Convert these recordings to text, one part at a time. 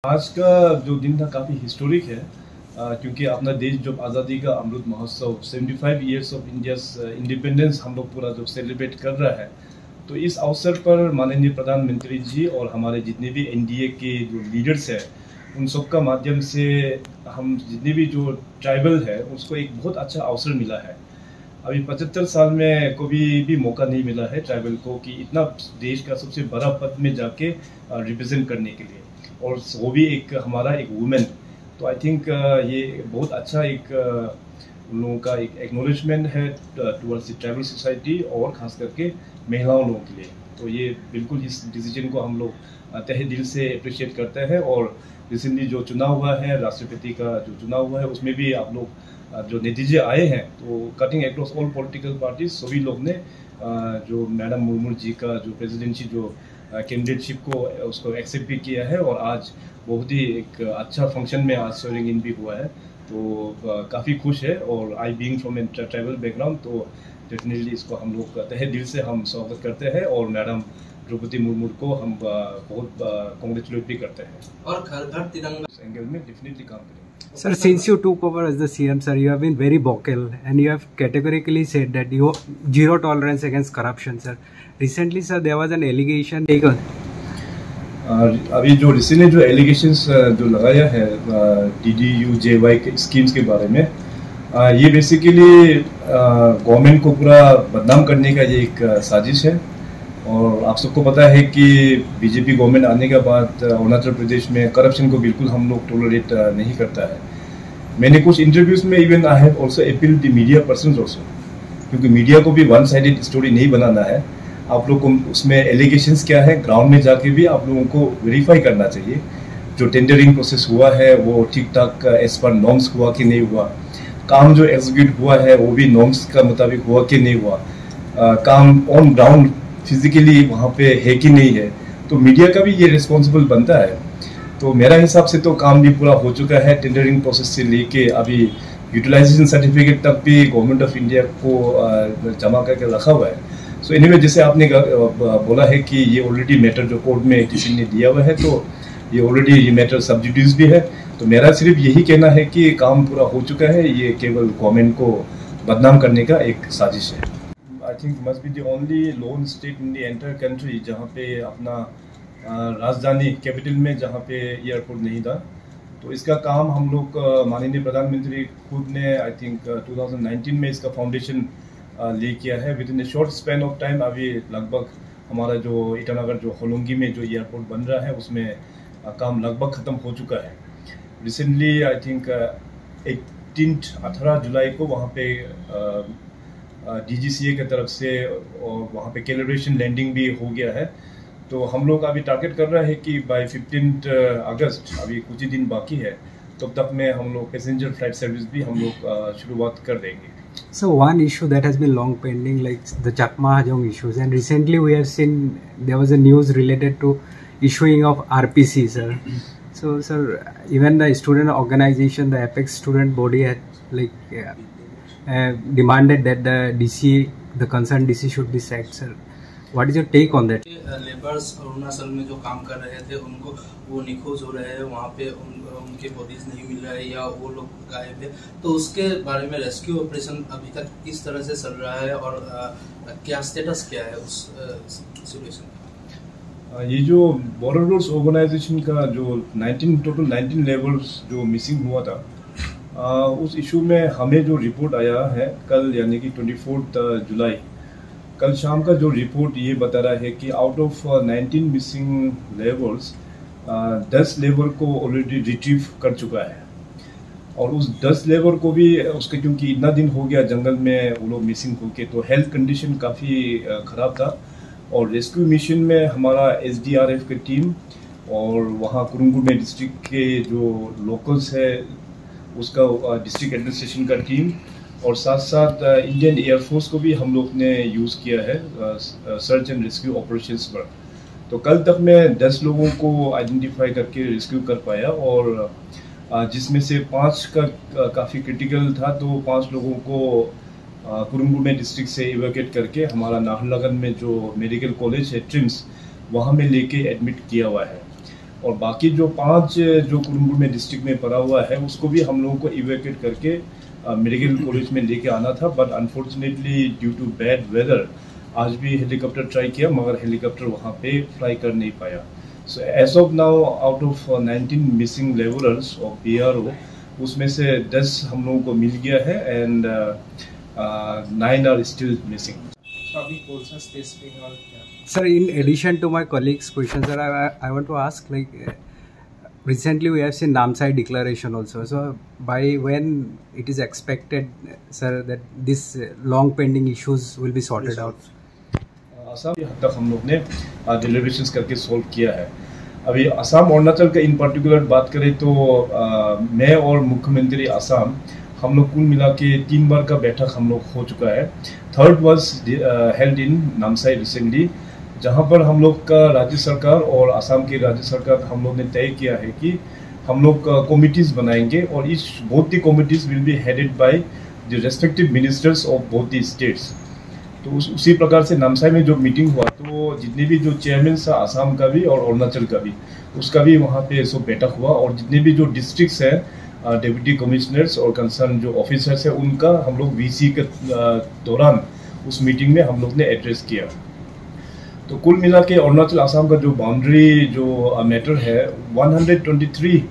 आज का जो दिन था काफ़ी हिस्टोरिक है क्योंकि अपना देश जब आज़ादी का Amrit Mahotsav 75 years of India's independence हम लोग पूरा जब सेलिब्रेट कर रहा है, तो इस अवसर पर माननीय प्रधानमंत्री जी और हमारे जितने भी एनडीए के जो लीडर्स हैं उन सब का माध्यम से हम जितने भी जो ट्राइबल है उसको एक बहुत अच्छा अवसर मिला है। अभी 75 साल में कभी भी मौका नहीं मिला है ट्राइबल को कि इतना देश का सबसे बड़ा पद में जाके रिप्रेजेंट करने के लिए, और वो भी एक हमारा एक वुमेन। तो आई थिंक ये बहुत अच्छा एक उन लोगों का एक एक्नॉलेजमेंट है टुवर्ड्स द ट्राइबल सोसाइटी और खास करके महिलाओं लोगों के लिए। तो ये बिल्कुल इस डिसीजन को हम लोग तहे दिल से अप्रिशिएट करते हैं। और रिसेंटली जो चुनाव हुआ है, राष्ट्रपति का जो चुनाव हुआ है, उसमें भी आप लोग जो नतीजे आए हैं तो cutting across all political parties सभी लोग ने जो मैडम मुर्मू जी का जो प्रेसिडेंसी जो कैंडिडेटशिप को उसको एक्सेप्ट भी किया है। और आज बहुत ही एक अच्छा फंक्शन में आज स्वेरिंग इन भी हुआ है, तो काफ़ी खुश है। और I being from a tribal background, तो डेफिनेटली इसको हम लोग तहे दिल से हम स्वागत करते हैं और मैडम द्रौपदी मुर्मू को हम बहुत कॉन्ग्रेचुलेट भी करते हैं और घर घर तिरंगा एंगल में डेफिनेटली काम करेंगे। Sir, since you took over as the CM, sir, you have been very vocal and you have categorically said that you zero tolerance against corruption, sir. Recently, sir, there was an allegation taken. अभी जो recently जो allegations जो लगाया है DDU-JY के schemes के बारे में, ये बेसिकली गवर्नमेंट को पूरा बदनाम करने का ये एक साजिश है। और आप सबको पता है कि बीजेपी गवर्नमेंट आने के बाद अरुणाचल प्रदेश में करप्शन को बिल्कुल हम लोग टॉलरेट नहीं करता है। मैंने कुछ इंटरव्यूज में even I have also appeal the media persons also, क्योंकि मीडिया को भी वन साइडेड स्टोरी नहीं बनाना है। आप लोग को उसमें एलिगेशंस क्या है ग्राउंड में जाके भी आप लोगों को वेरीफाई करना चाहिए। जो टेंडरिंग प्रोसेस हुआ है वो ठीक ठाक एज पर नॉर्म्स हुआ कि नहीं हुआ, काम जो एग्जीक्यूट हुआ है वो भी नॉर्म्स का मुताबिक हुआ कि नहीं हुआ, काम ऑन ग्राउंड फिजिकली वहाँ पे है कि नहीं है। तो मीडिया का भी ये रिस्पॉन्सिबल बनता है। तो मेरा हिसाब से तो काम भी पूरा हो चुका है, टेंडरिंग प्रोसेस से लेके अभी यूटिलाइजेशन सर्टिफिकेट तक भी गवर्नमेंट ऑफ इंडिया को जमा करके रखा हुआ है। सो एनीवे, जैसे आपने बोला है कि ये ऑलरेडी मैटर जो कोर्ट में किसी ने दिया हुआ है, तो ये ऑलरेडी ये मैटर सब जुडिस भी है। तो मेरा सिर्फ यही कहना है कि काम पूरा हो चुका है, ये केवल गवर्नमेंट को बदनाम करने का एक साजिश है। I think must be the only loan state in the entire country जहाँ पे अपना राजधानी कैपिटल में जहाँ पे एयरपोर्ट नहीं था। तो इसका काम हम लोग माननीय प्रधानमंत्री खुद ने आई थिंक 2019 में इसका फाउंडेशन ले किया है। With in A short span of time अभी लगभग हमारा जो ईटानगर जो होलोंगी में जो एयरपोर्ट बन रहा है उसमें काम लगभग ख़त्म हो चुका है। रिसेंटली आई थिंक 18 जुलाई को वहाँ पे DGCA की तरफ से और वहाँ पे कैलिब्रेशन लैंडिंग भी हो गया है। तो हम लोग अभी टारगेट कर रहे हैं कि बाय 15 अगस्त, अभी कुछ ही दिन बाकी है, तब तक में हम लोग पैसेंजर फ्लाइट सर्विस भी हम लोग शुरुआत कर देंगे। So one issue that has been long pending, like the Chakma Hajong issues, and recently we have seen there was a news related to issuing of RPC, sir. So, sir, even the student organization, the Apex student body, had demanded that the concerned DC should be sacked, sir. What is your take on that? Labours Arunachal में जो काम कर रहे थे उनको वो निखोज हो रहे हैं, वहाँ पे उनके बॉडीज नहीं मिल रहा है या वो लोग गायब है। तो उसके बारे में रेस्क्यू ऑपरेशन अभी तक किस तरह से चल रहा है और क्या स्टेटस क्या है उस सिचुएशन का? ये जो बॉर्डर रोड्स ऑर्गेनाइजेशन का जो टोटल 19 लेबर्स जो मिसिंग हुआ था, उस इशू में हमें जो रिपोर्ट आया है कल, यानी कि 24 जुलाई, कल शाम का जो रिपोर्ट ये बता रहा है कि out of 19 missing labours 10 labour को ऑलरेडी रिट्रीव कर चुका है। और उस 10 लेबर को भी उसके क्योंकि इतना दिन हो गया जंगल में वो लोग मिसिंग होके, तो हेल्थ कंडीशन काफ़ी ख़राब था। और रेस्क्यू मिशन में हमारा SDRF की टीम और वहाँ कुरुंगुमे डिस्ट्रिक्ट के जो लोकल्स है उसका डिस्ट्रिक्ट एडमिनिस्ट्रेशन का टीम और साथ साथ इंडियन एयरफोर्स को भी हम लोग ने यूज़ किया है सर्च एंड रेस्क्यू ऑपरेशंस पर। तो कल तक मैं 10 लोगों को आइडेंटिफाई करके रेस्क्यू कर पाया, और जिसमें से 5 का काफ़ी क्रिटिकल था, तो 5 लोगों को कुरुंगुमे डिस्ट्रिक्ट से इवैक्यूएट करके हमारा नाहरलगुन में जो मेडिकल कॉलेज है ट्रिम्स, वहाँ में लेके एडमिट किया हुआ है। और बाकी जो 5 जो कुरुम्बुर में डिस्ट्रिक्ट में पड़ा हुआ है उसको भी हम लोगों को इवैक्यूएट करके मेडिकल कॉलेज में लेके आना था, but unfortunately due to bad weather आज भी हेलीकॉप्टर ट्राई किया मगर हेलीकॉप्टर वहाँ पे फ्लाई कर नहीं पाया। So as of now out of 19 missing labourers of BRO उसमें से 10 हम लोगों को मिल गया है एंड 9 आर स्टिल मिसिंग। अभी कौन सा स्टेज पे और क्या? Sir, in addition to my colleagues' questions, sir, I want to ask, like, recently we have seen Namsai declaration also. So, by when it is expected, sir, that this long pending issues will be sorted out? Assam हद तक हम लोग ने deliberations करके solve किया है। अभी असम अरुणाचल का इन पर्टिकुलर बात करें तो मैं और मुख्यमंत्री असम हम लोग कुल मिला के 3 बार का बैठक हम लोग हो चुका है। Third was held in Namsai recently, जहां पर हम लोग का राज्य सरकार और असम की राज्य सरकार हम लोग ने तय किया है कि हम लोग कमिटीज बनाएंगे और इस both the committees will be headed by the respective ministers of both the states. तो उसी प्रकार से नामसाई में जो मीटिंग हुआ तो जितने भी जो चेयरमैन था असम का भी और अरुणाचल का भी उसका भी वहाँ पे सब बैठक हुआ और जितने भी जो डिस्ट्रिक्ट्स हैं डिप्टी कमिश्नर्स और कंसर्न जो ऑफिसर्स हैं उनका हम लोग VC के दौरान उस मीटिंग में हम लोग ने एड्रेस किया। तो कुल मिला के अरुणाचल असम का जो बाउंड्री जो मैटर है 123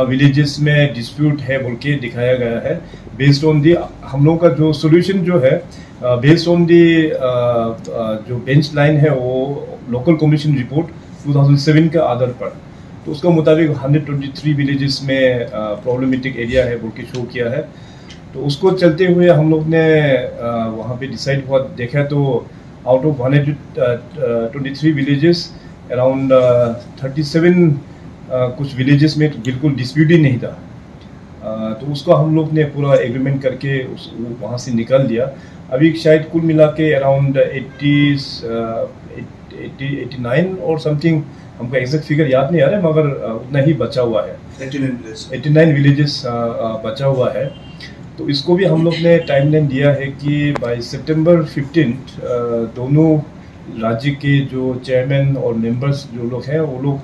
विलेजेस में डिस्प्यूट है बोल के दिखाया गया है। बेस्ड ऑन दी हम लोग का जो सोल्यूशन जो है बेस्ड ऑन दी जो बेंच लाइन है वो लोकल कमीशन रिपोर्ट 2007 के आधार पर, तो उसका मुताबिक 123 विलेजेस में प्रॉब्लमेटिक एरिया है बोल के शो किया है। तो उसको चलते हुए हम लोग ने वहाँ पे डिसाइड हुआ देखा तो आउट ऑफ 123 विलेजेस अराउंड 37 कुछ विलेजेस में तो बिल्कुल डिस्प्यूट ही नहीं था। तो उसको हम लोग ने पूरा एग्रीमेंट करके वहाँ से निकाल दिया। अभी शायद कुल मिला के अराउंड 89 और समथिंग, हमको एग्जैक्ट फिगर याद नहीं आ रहा है मगर उतना ही बचा हुआ है। 89 विलेजेस बचा हुआ है। तो इसको भी हम लोग ने टाइमलाइन दिया है कि बाय सितंबर 15 दोनों राज्य के जो चेयरमैन और मेंबर्स जो लोग हैं वो लोग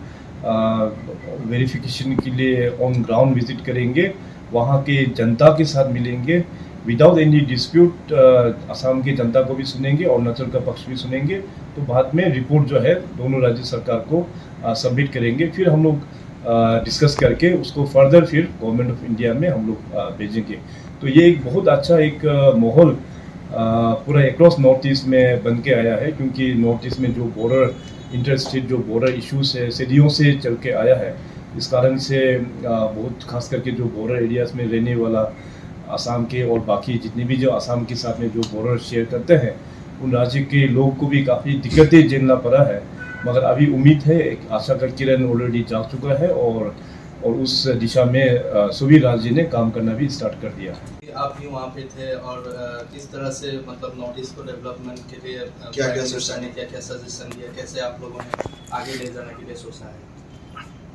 वेरिफिकेशन के लिए ऑन ग्राउंड विजिट करेंगे, वहाँ के जनता के साथ मिलेंगे विदाउट एनी डिस्प्यूट। असम की जनता को भी सुनेंगे और अरुणाचल का पक्ष भी सुनेंगे। तो बाद में रिपोर्ट जो है दोनों राज्य सरकार को सबमिट करेंगे, फिर हम लोग डिस्कस करके उसको फर्दर फिर गवर्नमेंट ऑफ इंडिया में हम लोग भेजेंगे। तो ये एक बहुत अच्छा एक माहौल पूरा अक्रॉस नॉर्थ ईस्ट में बन के आया है, क्योंकि नॉर्थ ईस्ट में जो बॉर्डर इंटर स्टेट जो बॉर्डर इश्यूज है सदियों से चल के आया है। इस कारण से बहुत खास करके जो बॉर्डर एरियाज में रहने वाला असम के और बाकी जितने भी जो असम के साथ में जो बॉर्डर शेयर करते हैं उन राज्य के लोग को भी काफ़ी दिक्कतें झेलना पड़ा है। मगर अभी उम्मीद है, एक आशा का किरण ऑलरेडी जाग चुका है और उस दिशा में सभी राज्य ने काम करना भी स्टार्ट कर दिया। आप भी वहाँ पे थे और किस तरह से मतलब नॉर्थ ईस्ट को डेवलपमेंट के लिए क्या सजेशन दिया, कैसे आप लोगों ने आगे ले जाने के लिए सोचा है?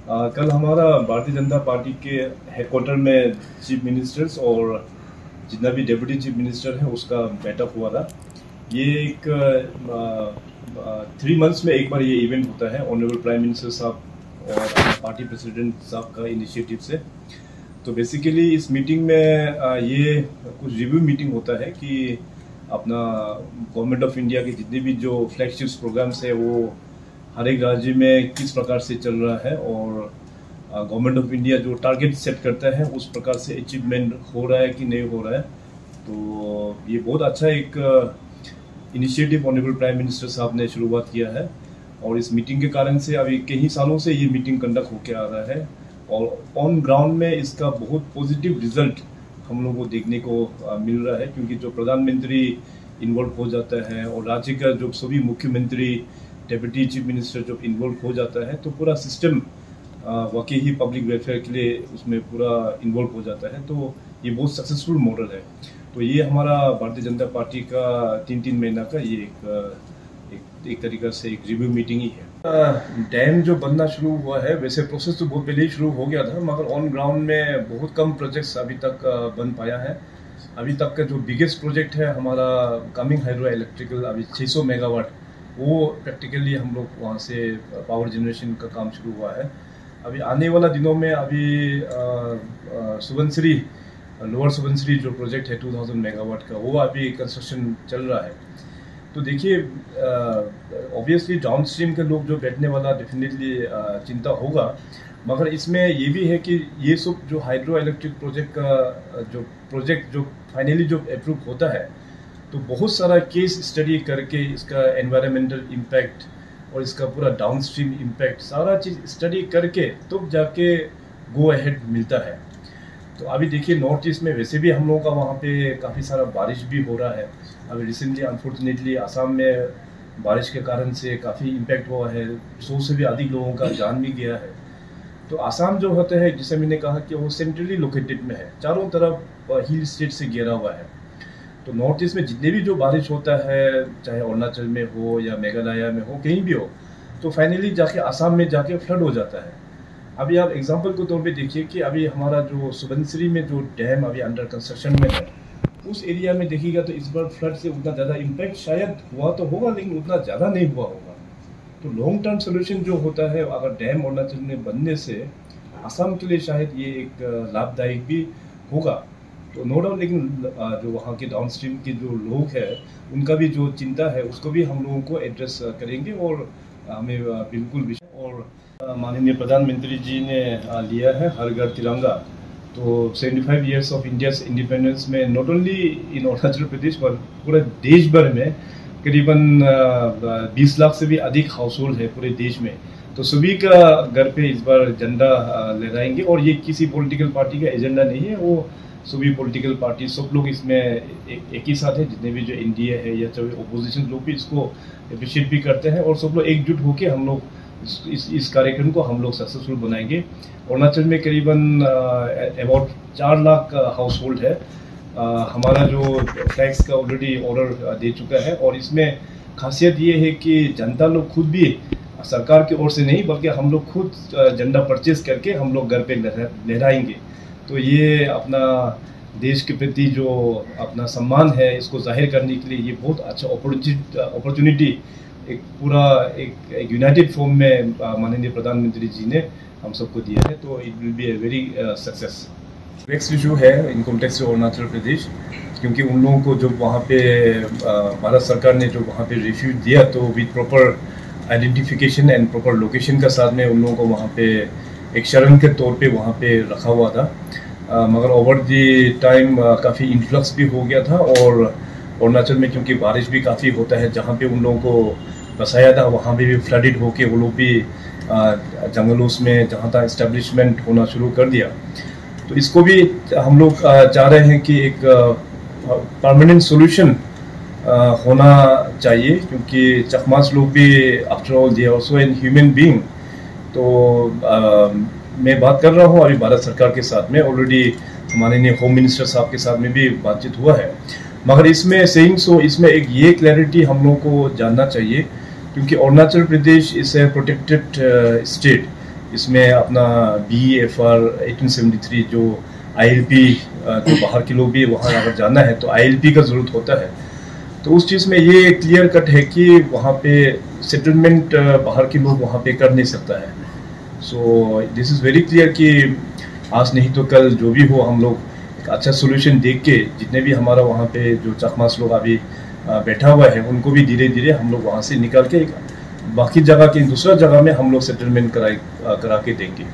कल हमारा भारतीय जनता पार्टी के हेडक्वार्टर में चीफ मिनिस्टर्स और जितना भी डिप्टी चीफ मिनिस्टर है उसका बैठक हुआ था। ये एक 3 मंथ्स में एक बार ये इवेंट होता है ऑनरेबल प्राइम मिनिस्टर साहब और पार्टी प्रेसिडेंट साहब का इनिशिएटिव से। तो बेसिकली इस मीटिंग में ये कुछ रिव्यू मीटिंग होता है कि अपना गवर्नमेंट ऑफ इंडिया के जितने भी जो फ्लैगशिप प्रोग्राम्स है वो हर एक राज्य में किस प्रकार से चल रहा है और गवर्नमेंट ऑफ इंडिया जो टारगेट सेट करता है उस प्रकार से अचीवमेंट हो रहा है कि नहीं हो रहा है। तो ये बहुत अच्छा एक इनिशिएटिव ऑनरेबल प्राइम मिनिस्टर साहब ने शुरुआत किया है और इस मीटिंग के कारण से अभी कई सालों से ये मीटिंग कंडक्ट होकर आ रहा है और ऑन ग्राउंड में इसका बहुत पॉजिटिव रिजल्ट हम लोगों को देखने को मिल रहा है, क्योंकि जो प्रधानमंत्री इन्वॉल्व हो जाता है और राज्य का जो सभी मुख्यमंत्री डेप्यूटी चीफ मिनिस्टर जब इन्वॉल्व हो जाता है तो पूरा सिस्टम वाकई ही पब्लिक वेलफेयर के लिए उसमें पूरा इन्वॉल्व हो जाता है। तो ये बहुत सक्सेसफुल मॉडल है। तो ये हमारा भारतीय जनता पार्टी का 3-3 महीना का ये एक तरीका से एक रिव्यू मीटिंग ही है। डैम जो बनना शुरू हुआ है, वैसे प्रोसेस तो बहुत पहले ही शुरू हो गया था मगर ऑन ग्राउंड में बहुत कम प्रोजेक्ट्स अभी तक बन पाया है। अभी तक का जो बिगेस्ट प्रोजेक्ट है हमारा कमिंग हाइड्रो इलेक्ट्रिकल अभी 600 मेगावाट, वो प्रैक्टिकली हम लोग वहाँ से पावर जनरेशन का काम शुरू हुआ है। अभी आने वाला दिनों में अभी सुबनसिरी लोअर सुबनसिरी जो प्रोजेक्ट है 2000 मेगावाट का, वो अभी कंस्ट्रक्शन चल रहा है। तो देखिए ऑब्वियसली डाउन स्ट्रीम के लोग जो बैठने वाला डेफिनेटली चिंता होगा, मगर इसमें ये भी है कि ये सब जो हाइड्रो इलेक्ट्रिक प्रोजेक्ट का जो फाइनली जो अप्रूव होता है, तो बहुत सारा केस स्टडी करके इसका एनवायरमेंटल इम्पैक्ट और इसका पूरा डाउन स्ट्रीम इम्पैक्ट सारा चीज़ स्टडी करके तब जाके गो अहेड मिलता है। तो अभी देखिए नॉर्थ ईस्ट में वैसे भी हम लोगों का वहाँ पे काफ़ी सारा बारिश भी हो रहा है। अभी रिसेंटली अनफॉर्चुनेटली आसाम में बारिश के कारण से काफ़ी इम्पैक्ट हुआ है, 100 से भी अधिक लोगों का जान भी गया है। तो आसाम जो होता है, जिसे मैंने कहा कि वो सेंट्रली लोकेटेड में है, चारों तरफ हिल स्टेट से घिरा हुआ है। तो नॉर्थ ईस्ट में जितने भी जो बारिश होता है, चाहे अरुणाचल में हो या मेघालय में हो, कहीं भी हो, तो फाइनली जाके आसाम में जाके फ्लड हो जाता है। अभी आप एग्जांपल के तौर पे देखिए कि अभी हमारा जो सुबनसिरी में जो डैम अभी अंडर कंस्ट्रक्शन में है, उस एरिया में देखिएगा तो इस बार फ्लड से उतना ज़्यादा इम्पैक्ट शायद हुआ तो होगा, लेकिन उतना ज़्यादा नहीं हुआ होगा। तो लॉन्ग टर्म सोल्यूशन जो होता है, अगर डैम अरुणाचल में बनने से असम के लिए शायद ये एक लाभदायक भी होगा। तो नो डाउट, लेकिन जो वहाँ के डाउन स्ट्रीम के जो लोग हैं, उनका भी जो चिंता है उसको भी हम लोगों को एड्रेस करेंगे और हमें बिल्कुल और माननीय प्रधानमंत्री जी ने लिया है हर घर तिरंगा। तो 75 ईयर्स ऑफ इंडियाज इंडिपेंडेंस में not only in Arunachal Pradesh पर पूरे देश भर में करीबन 20 लाख से भी अधिक हाउस होल्ड है पूरे देश में। तो सभी का घर पे इस बार झंडा लहराएंगे और ये किसी पॉलिटिकल पार्टी का एजेंडा नहीं है, वो सभी पॉलिटिकल पार्टी सब लोग इसमें एक ही साथ है। जितने भी जो एनडीए है या चाहे ओपोजिशन लोग भी इसको अप्रिशिएट भी करते हैं और सब लोग एकजुट होकर हम लोग इस कार्यक्रम को हम लोग सक्सेसफुल बनाएंगे। अरुणाचल में करीबन अबाउट 4 लाख हाउस होल्ड है। हमारा जो टैक्स का ऑलरेडी ऑर्डर दे चुका है और इसमें खासियत ये है कि जनता लोग खुद भी, सरकार की ओर से नहीं बल्कि हम लोग खुद झंडा परचेज करके हम लोग घर पे लहराएंगे। तो ये अपना देश के प्रति जो अपना सम्मान है, इसको जाहिर करने के लिए ये बहुत अच्छा अपॉर्चुनिटी एक पूरा एक यूनाइटेड फॉर्म में माननीय प्रधानमंत्री जी ने हम सबको दिया है। तो it will be a very success. Next issue है इनकम टैक्स अरुणाचल प्रदेश, क्योंकि उन लोगों को जो वहाँ पे भारत सरकार ने जो वहाँ पे रिफ्यूज दिया, तो with proper identification and proper location का साथ में उन लोगों को वहाँ पे एक शरण के तौर पे वहाँ पे रखा हुआ था। मगर ओवर दी टाइम काफ़ी इन्फ्लक्स भी हो गया था और अरुणाचल में क्योंकि बारिश भी काफ़ी होता है, जहाँ पे उन लोगों को बसाया था वहाँ पे भी फ्लडेड होके वो लोग भी जंगलों में जहाँ तक इस्टेब्लिशमेंट होना शुरू कर दिया। तो इसको भी हम लोग चाह रहे हैं कि एक परमानेंट सोल्यूशन होना चाहिए, क्योंकि चकमास लोग भी after all they are also an human being. तो मैं बात कर रहा हूँ अभी भारत सरकार के साथ में, ऑलरेडी हमारे होम मिनिस्टर साहब के साथ में भी बातचीत हुआ है। मगर इसमें इसमें एक ये क्लैरिटी हम लोगों को जानना चाहिए, क्योंकि Arunachal Pradesh is a protected state. इसमें अपना BEFR 1873 जो ILP जो बाहर के लोग भी वहाँ अगर जाना है तो ILP का ज़रूरत होता है। तो उस चीज़ में ये क्लियर कट है कि वहाँ पे सेटलमेंट बाहर के लोग वहाँ पे कर नहीं सकता है। So this is very clear कि आज नहीं तो कल जो भी हो, हम लोग एक अच्छा सोल्यूशन देख के जितने भी हमारा वहाँ पे जो चकमास लोग अभी बैठा हुआ है उनको भी धीरे धीरे हम लोग वहाँ से निकाल के बाकी जगह की दूसरा जगह में हम लोग सेटलमेंट करा के देंगे।